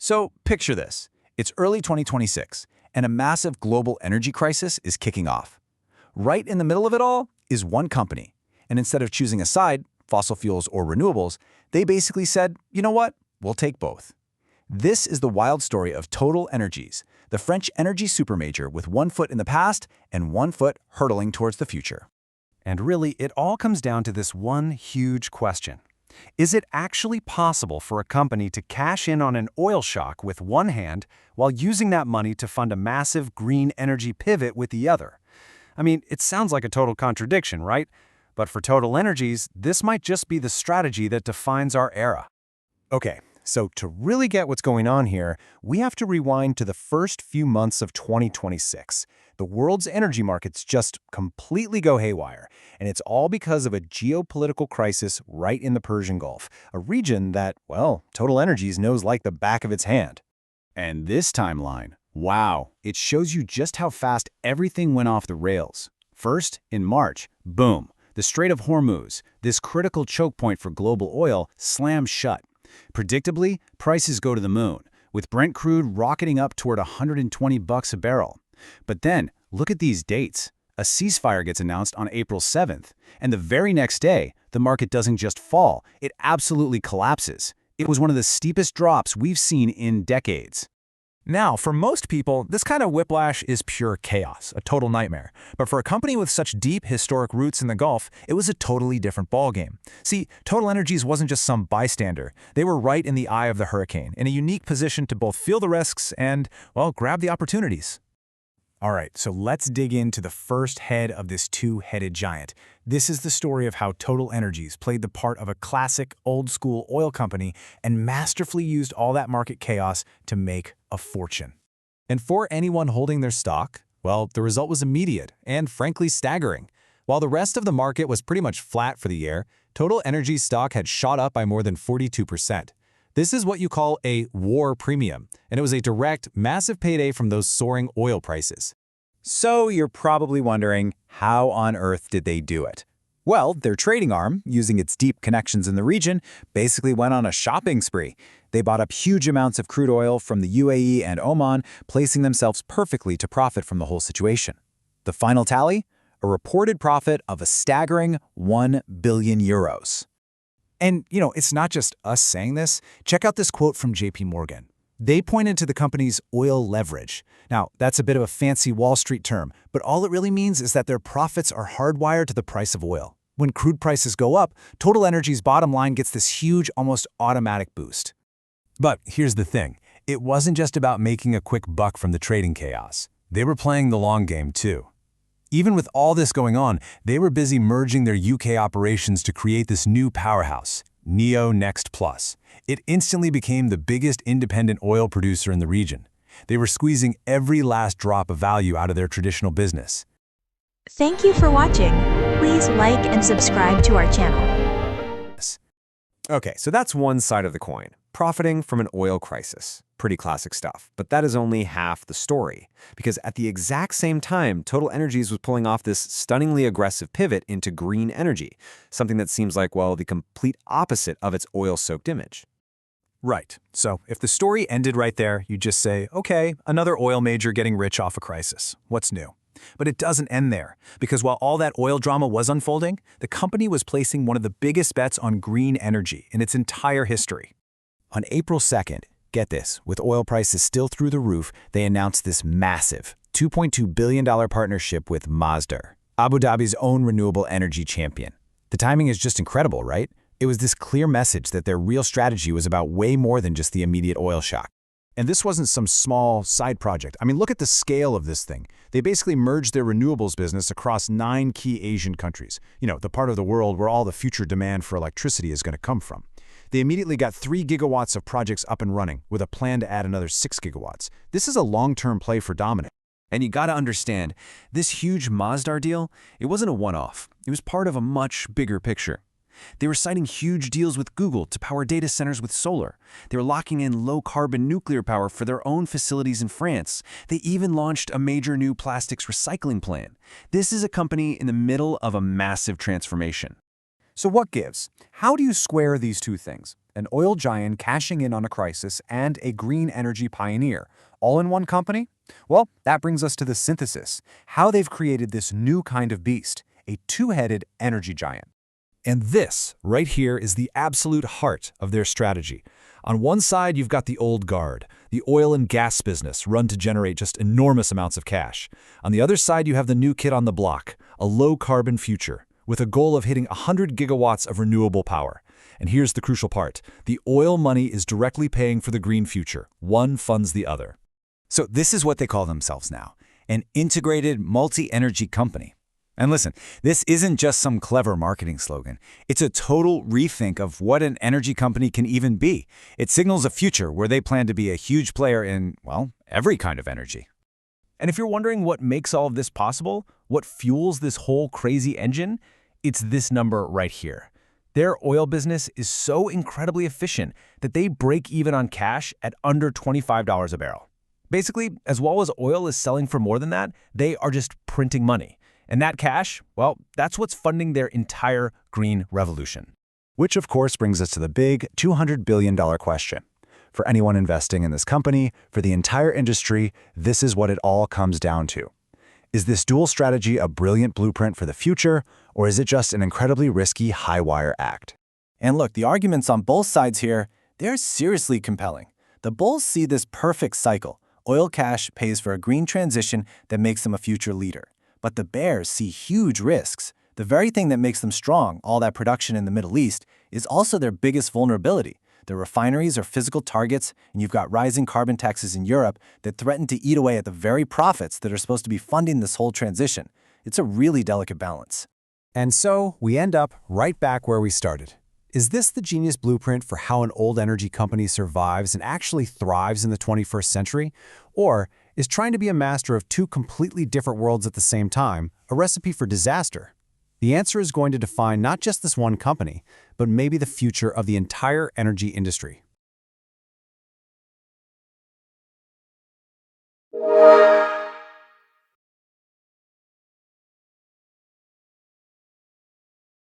So picture this. It's early 2026, and a massive global energy crisis is kicking off. Right in the middle of it all is one company. And instead of choosing a side, fossil fuels or renewables, they basically said, you know what? We'll take both. This is the wild story of TotalEnergies, the French energy supermajor with one foot in the past and one foot hurtling towards the future. And really, it all comes down to this one huge question. Is it actually possible for a company to cash in on an oil shock with one hand while using that money to fund a massive green energy pivot with the other? I mean, it sounds like a total contradiction, right? But for TotalEnergies, this might just be the strategy that defines our era. Okay, so to really get what's going on here, we have to rewind to the first few months of 2026. The world's energy markets just completely go haywire, and it's all because of a geopolitical crisis right in the Persian Gulf, a region that, well, TotalEnergies knows like the back of its hand. And this timeline, wow, it shows you just how fast everything went off the rails. First, in March, boom, the Strait of Hormuz, this critical choke point for global oil, slams shut. Predictably, prices go to the moon, with Brent crude rocketing up toward $120 a barrel. But then, look at these dates. A ceasefire gets announced on April 7th, and the very next day, the market doesn't just fall, it absolutely collapses. It was one of the steepest drops we've seen in decades. Now, for most people, this kind of whiplash is pure chaos, a total nightmare. But for a company with such deep historic roots in the Gulf, it was a totally different ballgame. See, TotalEnergies wasn't just some bystander. They were right in the eye of the hurricane, in a unique position to both feel the risks and, well, grab the opportunities. All right, so let's dig into the first head of this two-headed giant. This is the story of how TotalEnergies played the part of a classic, old-school oil company and masterfully used all that market chaos to make a fortune. And for anyone holding their stock, well, the result was immediate and frankly staggering. While the rest of the market was pretty much flat for the year, TotalEnergies stock had shot up by more than 42%. This is what you call a war premium, and it was a direct, massive payday from those soaring oil prices. So you're probably wondering, how on earth did they do it? Well, their trading arm, using its deep connections in the region, basically went on a shopping spree. They bought up huge amounts of crude oil from the UAE and Oman, placing themselves perfectly to profit from the whole situation. The final tally? A reported profit of a staggering 1 billion euros. And, it's not just us saying this. Check out this quote from JP Morgan. They pointed to the company's oil leverage. Now, that's a bit of a fancy Wall Street term, but all it really means is that their profits are hardwired to the price of oil. When crude prices go up, TotalEnergies' bottom line gets this huge, almost automatic boost. But here's the thing. It wasn't just about making a quick buck from the trading chaos. They were playing the long game, too. Even with all this going on, they were busy merging their UK operations to create this new powerhouse, NEONEXT Plus. It instantly became the biggest independent oil producer in the region. They were squeezing every last drop of value out of their traditional business. Thank you for watching. Please like and subscribe to our channel. Okay, so that's one side of the coin, profiting from an oil crisis. Pretty classic stuff. But that is only half the story, because at the exact same time, TotalEnergies was pulling off this stunningly aggressive pivot into green energy, something that seems like, well, the complete opposite of its oil-soaked image. Right. So if the story ended right there, you just say, okay, another oil major getting rich off a crisis. What's new? But it doesn't end there, because while all that oil drama was unfolding, the company was placing one of the biggest bets on green energy in its entire history. On April 2nd, get this, with oil prices still through the roof, they announced this massive $2.2 billion partnership with Masdar, Abu Dhabi's own renewable energy champion. The timing is just incredible, right? It was this clear message that their real strategy was about way more than just the immediate oil shock. And this wasn't some small side project. I mean, look at the scale of this thing. They basically merged their renewables business across 9 key Asian countries, the part of the world where all the future demand for electricity is going to come from. They immediately got 3 gigawatts of projects up and running, with a plan to add another 6 gigawatts. This is a long-term play for dominance. And you gotta understand, this huge Masdar deal, it wasn't a one-off. It was part of a much bigger picture. They were signing huge deals with Google to power data centers with solar. They were locking in low-carbon nuclear power for their own facilities in France. They even launched a major new plastics recycling plan. This is a company in the middle of a massive transformation. So what gives? How do you square these two things? An oil giant cashing in on a crisis and a green energy pioneer, all in one company? Well, that brings us to the synthesis, how they've created this new kind of beast, a two-headed energy giant. And this, right here, is the absolute heart of their strategy. On one side, you've got the old guard, the oil and gas business run to generate just enormous amounts of cash. On the other side, you have the new kid on the block, a low-carbon future, with a goal of hitting 100 gigawatts of renewable power. And here's the crucial part. The oil money is directly paying for the green future. One funds the other. So this is what they call themselves now, an integrated multi-energy company. And listen, this isn't just some clever marketing slogan. It's a total rethink of what an energy company can even be. It signals a future where they plan to be a huge player in, well, every kind of energy. And if you're wondering what makes all of this possible, what fuels this whole crazy engine, it's this number right here. Their oil business is so incredibly efficient that they break even on cash at under $25 a barrel. Basically, as well as oil is selling for more than that, they are just printing money. And that cash, well, that's what's funding their entire green revolution. Which, of course, brings us to the big $200 billion question. For anyone investing in this company, for the entire industry, this is what it all comes down to. Is this dual strategy a brilliant blueprint for the future, or is it just an incredibly risky high-wire act? And look, the arguments on both sides here, they're seriously compelling. The bulls see this perfect cycle. Oil cash pays for a green transition that makes them a future leader. But the bears see huge risks. The very thing that makes them strong, all that production in the Middle East, is also their biggest vulnerability. The refineries are physical targets, and you've got rising carbon taxes in Europe that threaten to eat away at the very profits that are supposed to be funding this whole transition. It's a really delicate balance. And so we end up right back where we started. Is this the genius blueprint for how an old energy company survives and actually thrives in the 21st century? Or is trying to be a master of two completely different worlds at the same time a recipe for disaster? The answer is going to define not just this one company, but maybe the future of the entire energy industry.